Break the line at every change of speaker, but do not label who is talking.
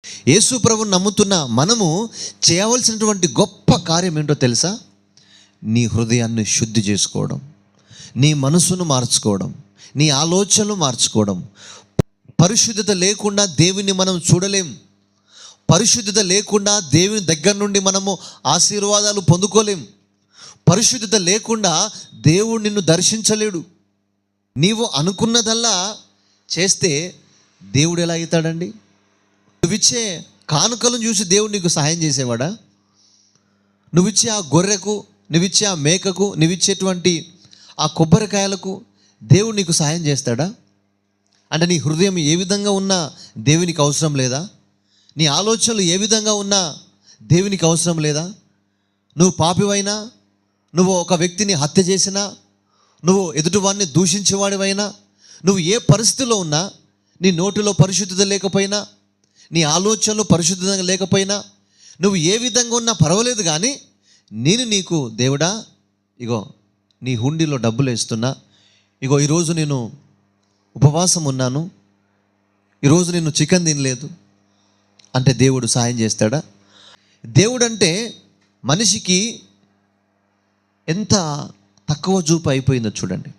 యేసు ప్రభువుని నమ్ముతున్న మనము చేయవలసినటువంటి గొప్ప కార్యం ఏంటో తెలుసా? నీ హృదయాన్ని శుద్ధి చేసుకోవడం, నీ మనసును మార్చుకోవడం, నీ ఆలోచనలు మార్చుకోవడం. పరిశుద్ధత లేకుండా దేవుని మనం చూడలేం. పరిశుద్ధత లేకుండా దేవుని దగ్గర నుండి మనము ఆశీర్వాదాలు పొందుకోలేం. పరిశుద్ధత లేకుండా దేవుడు నిన్ను దర్శించలేడు. నీవు అనుకున్నదల్లా చేస్తే దేవుడు ఎలా అవుతాడండి? నువ్విచ్చే కానుకలను చూసి దేవుడు నీకు సహాయం చేసేవాడా? నువ్విచ్చే ఆ గొర్రెకు, నువ్విచ్చే ఆ మేకకు, నువ్విచ్చేటువంటి ఆ కొబ్బరికాయలకు దేవుడు నీకు సహాయం చేస్తాడా? అంటే నీ హృదయం ఏ విధంగా ఉన్నా దేవునికి అవసరం లేదా? నీ ఆలోచనలు ఏ విధంగా ఉన్నా దేవునికి అవసరం లేదా? నువ్వు పాపివైనా, నువ్వు ఒక వ్యక్తిని హత్య చేసినా, నువ్వు ఎదుటివాడిని దూషించేవాడివైనా, నువ్వు ఏ పరిస్థితిలో ఉన్నా, నీ నోటిలో పరిశుద్ధత లేకపోయినా, నీ ఆలోచనలు పరిశుద్ధంగా లేకపోయినా, నువ్వు ఏ విధంగా ఉన్నా పర్వాలేదు. కానీ నేను నీకు దేవుడా, ఇగో నీ హుండీలో డబ్బులు వేస్తున్నా, ఇగో ఈరోజు నేను ఉపవాసం ఉన్నాను, ఈరోజు నేను చికెన్ తినలేదు అంటే దేవుడు సాయం చేస్తాడా? దేవుడు అంటే మనిషికి ఎంత తక్కువ చూపు అయిపోయిందో చూడండి.